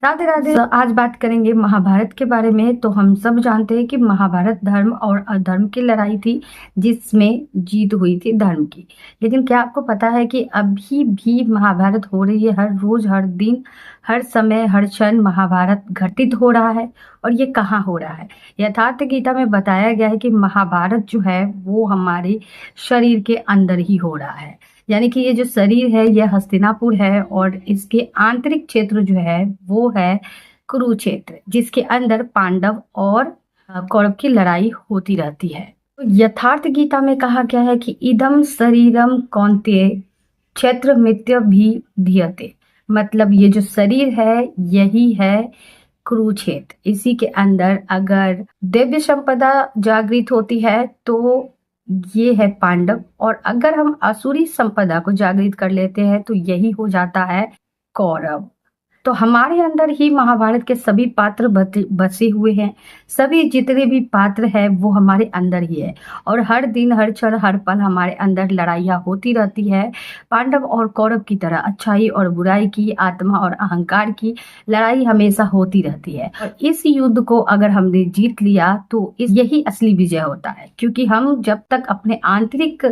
राधे राधे। आज बात करेंगे महाभारत के बारे में। तो हम सब जानते हैं कि महाभारत धर्म और अधर्म की लड़ाई थी, जिसमें जीत हुई थी धर्म की। लेकिन क्या आपको पता है कि अभी भी महाभारत हो रही है? हर रोज, हर दिन, हर समय, हर क्षण महाभारत घटित हो रहा है। और ये कहाँ हो रहा है? यथार्थ गीता में बताया गया है कि महाभारत जो है वो हमारे शरीर के अंदर ही हो रहा है। यानी कि ये जो शरीर है यह हस्तिनापुर है, और इसके आंतरिक क्षेत्र जो है वो है कुरुक्षेत्र, जिसके अंदर पांडव और कौरव की लड़ाई होती रहती है। तो यथार्थ गीता में कहा गया है कि इदम शरीरम कौन्तेय क्षेत्र मित्य भी धीयते। मतलब ये जो शरीर है यही है कुरुक्षेत्र। इसी के अंदर अगर दिव्य संपदा जागृत होती है तो ये है पांडव, और अगर हम आसुरी संपदा को जागृत कर लेते हैं तो यही हो जाता है कौरव। तो हमारे अंदर ही महाभारत के सभी पात्र बसे हुए हैं। सभी जितने भी पात्र हैं वो हमारे अंदर ही है, और हर दिन, हर क्षण, हर पल हमारे अंदर लड़ाइयाँ होती रहती है। पांडव और कौरव की तरह अच्छाई और बुराई की, आत्मा और अहंकार की लड़ाई हमेशा होती रहती है। और इस युद्ध को अगर हमने जीत लिया तो यही असली विजय होता है, क्योंकि हम जब तक अपने आंतरिक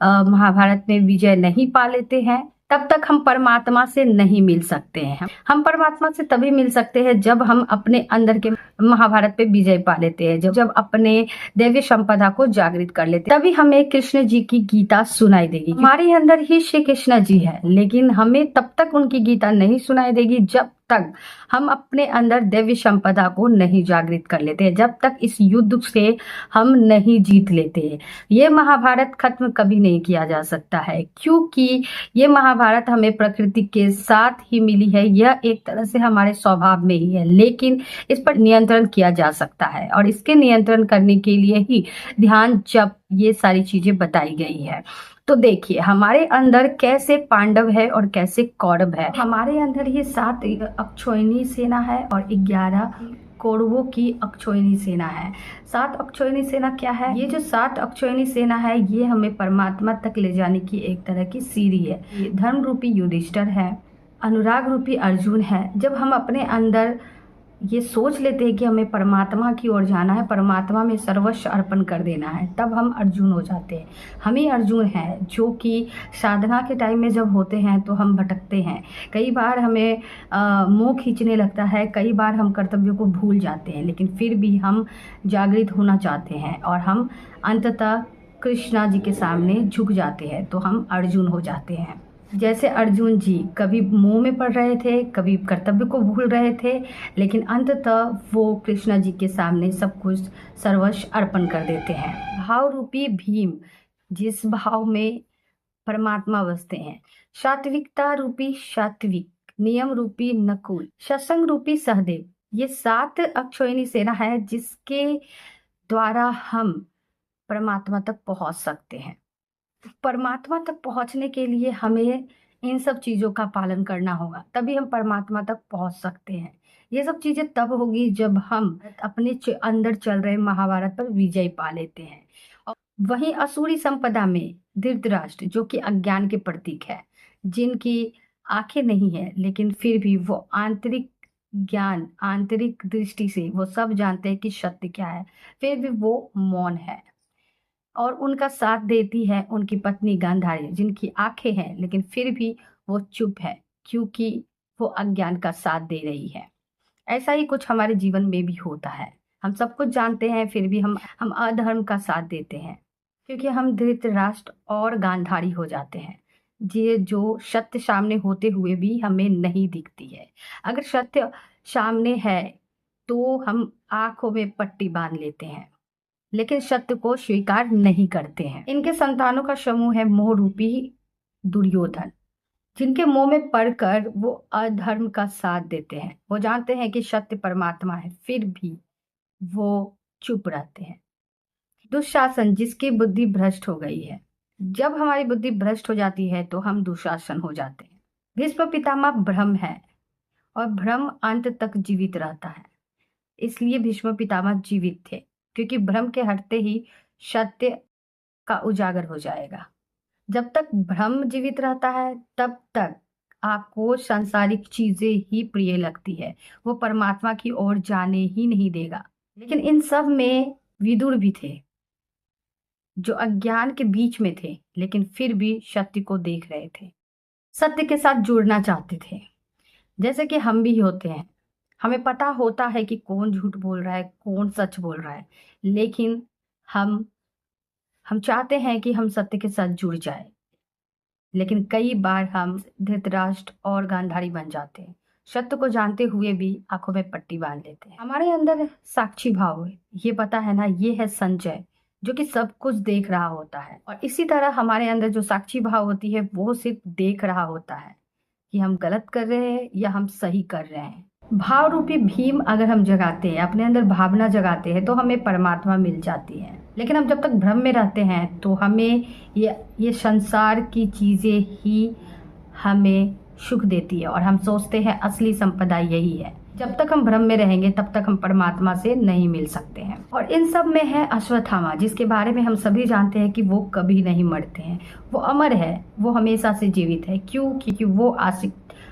महाभारत में विजय नहीं पा लेते हैं तब तक हम परमात्मा से नहीं मिल सकते हैं। हम परमात्मा से तभी मिल सकते हैं जब हम अपने अंदर के महाभारत पे विजय पा लेते हैं, जब अपने दैवी संपदा को जागृत कर लेते हैं, तभी हमें कृष्ण जी की गीता सुनाई देगी। हमारे अंदर ही श्री कृष्ण जी है, लेकिन हमें तब तक उनकी गीता नहीं सुनाई देगी जब तक हम अपने अंदर दैवी संपदा को नहीं जागृत कर लेते हैं, जब तक इस युद्ध से हम नहीं जीत लेते हैं। ये महाभारत खत्म कभी नहीं किया जा सकता है, क्योंकि ये महाभारत हमें प्रकृति के साथ ही मिली है। यह एक तरह से हमारे स्वभाव में ही है, लेकिन इस पर नियंत्रण किया जा सकता है, और इसके नियंत्रण करने के लिए ही ध्यान, जप, ये सारी चीजें बताई गई है। तो देखिए हमारे अंदर कैसे पांडव है और कैसे कौरव है। हमारे अंदर ही 7 अक्षौहिणी सेना है और 11 कौरवों की अक्षौहिणी सेना है। 7 अक्षौहिणी सेना क्या है? ये जो 7 अक्षौहिणी सेना है ये हमें परमात्मा तक ले जाने की एक तरह की सीढ़ी है। ये धर्म रूपी युधिष्ठिर है, अनुराग रूपी अर्जुन है। जब हम अपने अंदर ये सोच लेते हैं कि हमें परमात्मा की ओर जाना है, परमात्मा में सर्वस्व अर्पण कर देना है, तब हम अर्जुन हो जाते हैं। हम ही अर्जुन हैं जो कि साधना के टाइम में जब होते हैं तो हम भटकते हैं। कई बार हमें मोह खींचने लगता है, कई बार हम कर्तव्यों को भूल जाते हैं, लेकिन फिर भी हम जागृत होना चाहते हैं और हम अंततः कृष्णा जी के सामने झुक जाते हैं, तो हम अर्जुन हो जाते हैं। जैसे अर्जुन जी कभी मोह में पड़ रहे थे, कभी कर्तव्य को भूल रहे थे, लेकिन अंततः वो कृष्णा जी के सामने सब कुछ सर्वस्व अर्पण कर देते हैं। भाव रूपी भीम, जिस भाव में परमात्मा बसते हैं। सात्विकता रूपी सात्विक, नियम रूपी नकुल, सत्संग रूपी सहदेव। ये 7 अक्षौहिणी सेना है जिसके द्वारा हम परमात्मा तक पहुंच सकते हैं। परमात्मा तक पहुंचने के लिए हमें इन सब चीजों का पालन करना होगा, तभी हम परमात्मा तक पहुंच सकते हैं। ये सब चीजें तब होगी जब हम अपने अंदर चल रहे महाभारत पर विजय पा लेते हैं। और वहीं असुरी संपदा में धृतराष्ट्र, जो कि अज्ञान के प्रतीक है, जिनकी आंखें नहीं है लेकिन फिर भी वो आंतरिक ज्ञान, आंतरिक दृष्टि से वो सब जानते हैं कि सत्य क्या है, फिर भी वो मौन है। और उनका साथ देती है उनकी पत्नी गांधारी, जिनकी आंखें हैं लेकिन फिर भी वो चुप है, क्योंकि वो अज्ञान का साथ दे रही है। ऐसा ही कुछ हमारे जीवन में भी होता है। हम सब कुछ जानते हैं फिर भी हम अधर्म का साथ देते हैं, क्योंकि हम धृतराष्ट्र और गांधारी हो जाते हैं। ये जो सत्य सामने होते हुए भी हमें नहीं दिखती है। अगर सत्य सामने है तो हम आंखों में पट्टी बांध लेते हैं, लेकिन सत्य को स्वीकार नहीं करते हैं। इनके संतानों का समूह है मोह रूपी दुर्योधन, जिनके मोह में पड़कर वो अधर्म का साथ देते हैं। वो जानते हैं कि सत्य परमात्मा है, फिर भी वो चुप रहते हैं। दुशासन, जिसकी बुद्धि भ्रष्ट हो गई है। जब हमारी बुद्धि भ्रष्ट हो जाती है तो हम दुशासन हो जाते हैं। भीष्म पितामह ब्रह्म है, और ब्रह्म अंत तक जीवित रहता है, इसलिए भीष्म पितामह जीवित थे, क्योंकि भ्रम के हटते ही सत्य का उजागर हो जाएगा। जब तक भ्रम जीवित रहता है तब तक आपको सांसारिक चीजें ही प्रिय लगती है, वो परमात्मा की ओर जाने ही नहीं देगा। लेकिन इन सब में विदुर भी थे, जो अज्ञान के बीच में थे लेकिन फिर भी सत्य को देख रहे थे, सत्य के साथ जुड़ना चाहते थे। जैसे कि हम भी होते हैं, हमें पता होता है कि कौन झूठ बोल रहा है, कौन सच बोल रहा है, लेकिन हम हम चाहते हैं कि हम सत्य के साथ जुड़ जाए। लेकिन कई बार हम धृतराष्ट्र और गांधारी बन जाते हैं, सत्य को जानते हुए भी आंखों में पट्टी बांध लेते हैं। हमारे अंदर साक्षी भाव है, ये पता है ना, ये है संजय, जो कि सब कुछ देख रहा होता है। और इसी तरह हमारे अंदर जो साक्षी भाव होती है वो सिर्फ देख रहा होता है कि हम गलत कर रहे हैं या हम सही कर रहे हैं। भाव रूपी भीम अगर हम जगाते हैं, अपने अंदर भावना जगाते हैं, तो हमें परमात्मा मिल जाती है। लेकिन हम जब तक भ्रम में रहते हैं तो हमें ये संसार की चीजें ही हमें सुख देती है और हम सोचते हैं असली संपदा यही है। जब तक हम भ्रम में रहेंगे तब तक हम परमात्मा से नहीं मिल सकते हैं। और इन सब में है अश्वत्थामा, जिसके बारे में हम सभी जानते हैं कि वो कभी नहीं मरते हैं, वो अमर है, वो हमेशा से जीवित है। क्यों? क्योंकि वो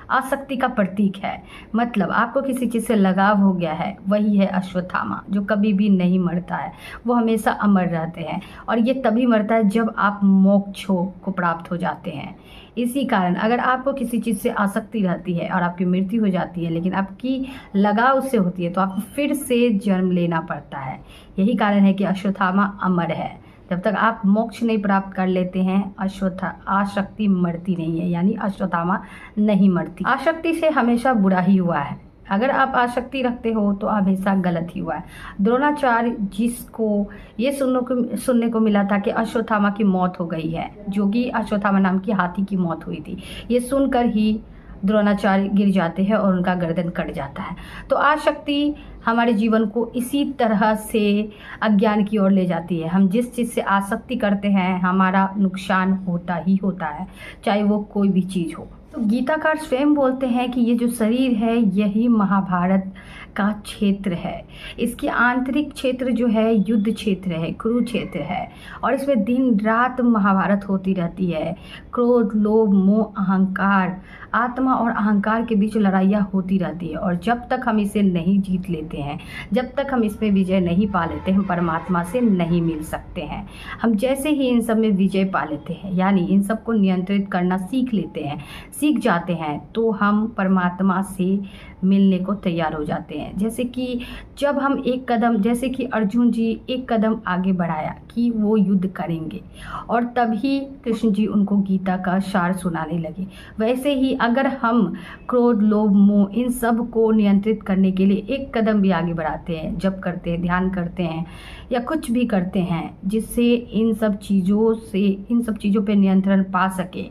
आसक्ति का प्रतीक है। मतलब आपको किसी चीज से लगाव हो गया है, वही है अश्वत्थामा, जो कभी भी नहीं मरता है, वो हमेशा अमर रहते हैं। और ये तभी मरता है जब आप मोक्ष को प्राप्त हो जाते हैं। इसी कारण अगर आपको किसी चीज से आसक्ति रहती है और आपकी मृत्यु हो जाती है, लेकिन आपकी लगाव उससे होती है, तो आपको फिर से जन्म लेना पड़ता है। यही कारण है कि अश्वत्थामा अमर है। जब तक आप मोक्ष नहीं प्राप्त कर लेते हैं, आसक्ति मरती नहीं है, यानी अश्वत्थामा नहीं मरती। आसक्ति से हमेशा बुरा ही हुआ है। अगर आप आसक्ति रखते हो तो हमेशा गलत ही हुआ है। द्रोणाचार्य, जिसको ये सुनने को मिला था कि अश्वत्थामा की मौत हो गई है, जो कि अश्वत्थामा नाम की हाथी की मौत हुई थी, ये सुनकर ही द्रोणाचार्य गिर जाते हैं और उनका गर्दन कट जाता है। तो आसक्ति हमारे जीवन को इसी तरह से अज्ञान की ओर ले जाती है। हम जिस चीज़ से आसक्ति करते हैं, हमारा नुकसान होता ही होता है, चाहे वो कोई भी चीज़ हो। तो गीताकार स्वयं बोलते हैं कि ये जो शरीर है यही महाभारत का क्षेत्र है। इसकी आंतरिक क्षेत्र जो है युद्ध क्षेत्र है, कुरुक्षेत्र है, और इसमें दिन रात महाभारत होती रहती है। क्रोध, लोभ, मोह, अहंकार, आत्मा और अहंकार के बीच लड़ाइयाँ होती रहती है। और जब तक हम इसे नहीं जीत लेते हैं, जब तक हम इसमें विजय नहीं पा लेते, हम परमात्मा से नहीं मिल सकते हैं। हम जैसे ही इन सब में विजय पा लेते हैं, यानी इन सब को नियंत्रित करना सीख लेते हैं, सीख जाते हैं, तो हम परमात्मा से मिलने को तैयार हो जाते हैं। जैसे कि जब हम एक कदम, जैसे कि अर्जुन जी एक कदम आगे बढ़ाया कि वो युद्ध करेंगे, और तभी कृष्ण जी उनको गीता का सार सुनाने लगे। वैसे ही अगर हम क्रोध, लोभ, मोह इन सब को नियंत्रित करने के लिए एक कदम भी आगे बढ़ाते हैं, जप करते हैं, ध्यान करते हैं, या कुछ भी करते हैं जिससे इन सब चीज़ों पे नियंत्रण पा सके,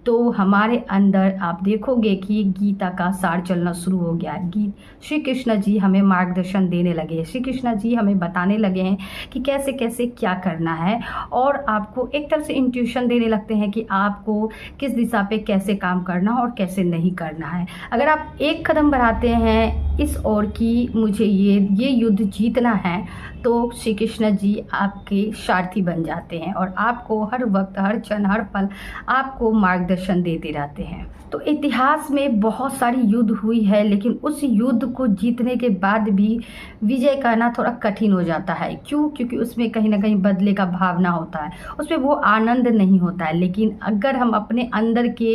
तो हमारे अंदर आप देखोगे कि गीता का सार चलना शुरू हो गया है। श्री कृष्ण जी हमें मार्गदर्शन देने लगे हैं, श्री कृष्ण जी हमें बताने लगे हैं कि कैसे कैसे क्या करना है, और आपको एक तरह से इंट्यूशन देने लगते हैं कि आपको किस दिशा पे कैसे काम करना और कैसे नहीं करना है। अगर आप एक कदम बढ़ाते हैं इस ओर कि मुझे ये युद्ध जीतना है, तो श्री कृष्ण जी आपके सारथी बन जाते हैं और आपको हर वक्त, हर क्षण, हर पल आपको मार्गदर्शन देते रहते हैं। तो इतिहास में बहुत सारी युद्ध हुई है, लेकिन उस युद्ध को जीतने के बाद भी विजय करना थोड़ा कठिन हो जाता है। क्यों? क्योंकि उसमें कहीं ना कहीं बदले का भावना होता है, उसमें वो आनंद नहीं होता है। लेकिन अगर हम अपने अंदर के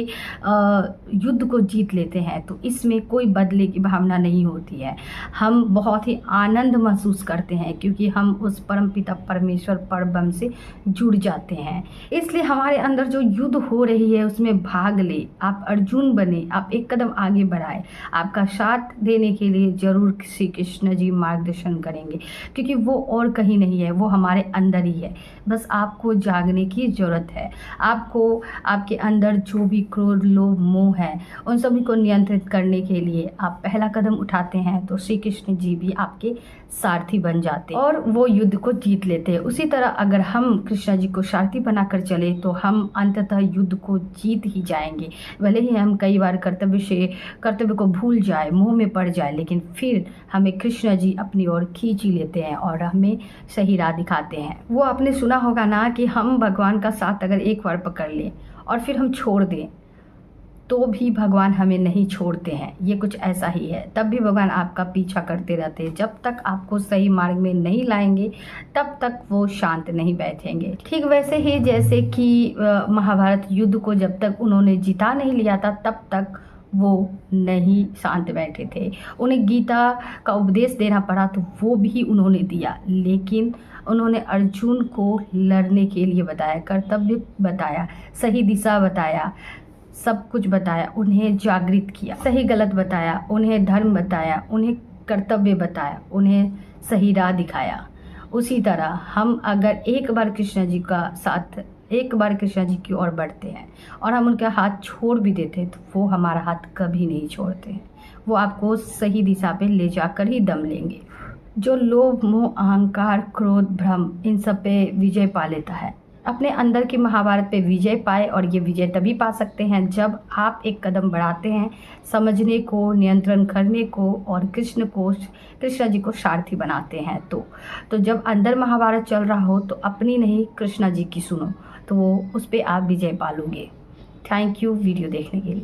युद्ध को जीत लेते हैं तो इसमें कोई बदले की भावना नहीं होती है। हम बहुत ही आनंद महसूस करते हैं, क्योंकि हम उस परमपिता परमेश्वर परब्रह्म से जुड़ जाते हैं। इसलिए हमारे अंदर जो युद्ध हो रही है उसमें भाग ले, आप अर्जुन बने, आप एक कदम आगे बढ़ाए। आपका साथ देने के लिए जरूर श्री कृष्ण जी मार्गदर्शन करेंगे, क्योंकि वो और कहीं नहीं है, वो हमारे अंदर ही है। बस आपको जागने की जरूरत है। आपको आपके अंदर जो भी क्रोध, लोभ, मोह है, उन सभी को नियंत्रित करने के लिए आप पहला कदम उठाते हैं, तो श्री कृष्ण जी भी आपके सारथी बन जाते हैं और वो युद्ध को जीत लेते हैं। उसी तरह अगर हम कृष्ण जी को सारथी बनाकर चले तो हम अंततः युद्ध को जीत ही जाएंगे। भले ही हम कई बार कर्तव्य को भूल जाए, मोह में पड़ जाए, लेकिन फिर हमें कृष्ण जी अपनी ओर खींच ही लेते हैं और हमें सही राह दिखाते हैं। वो आपने सुना होगा ना कि हम भगवान का साथ अगर एक बार पकड़ लें और फिर हम छोड़ दें तो भी भगवान हमें नहीं छोड़ते हैं, ये कुछ ऐसा ही है। तब भी भगवान आपका पीछा करते रहते हैं, जब तक आपको सही मार्ग में नहीं लाएंगे तब तक वो शांत नहीं बैठेंगे। ठीक वैसे ही जैसे कि महाभारत युद्ध को जब तक उन्होंने जिता नहीं लिया था तब तक वो नहीं शांत बैठे थे। उन्हें गीता का उपदेश देना पड़ा तो वो भी उन्होंने दिया, लेकिन उन्होंने अर्जुन को लड़ने के लिए बताया, कर्तव्य बताया, सही दिशा बताया, सब कुछ बताया, उन्हें जागृत किया, सही गलत बताया, उन्हें धर्म बताया, उन्हें कर्तव्य बताया, उन्हें सही राह दिखाया। उसी तरह हम अगर एक बार कृष्ण जी का साथ, एक बार कृष्ण जी की ओर बढ़ते हैं और हम उनका हाथ छोड़ भी देते हैं तो वो हमारा हाथ कभी नहीं छोड़ते हैं। वो आपको सही दिशा पे ले जाकर ही दम लेंगे। जो लोभ, मोह, अहंकार, क्रोध, भ्रम, इन सब पे विजय पा लेता है, अपने अंदर की महाभारत पे विजय पाए। और ये विजय तभी पा सकते हैं जब आप एक कदम बढ़ाते हैं समझने को, नियंत्रण करने को और कृष्ण जी को सारथी बनाते हैं। तो जब अंदर महाभारत चल रहा हो तो अपनी नहीं कृष्ण जी की सुनो, तो वो उस पर आप विजय पालोगे। थैंक यू वीडियो देखने के लिए।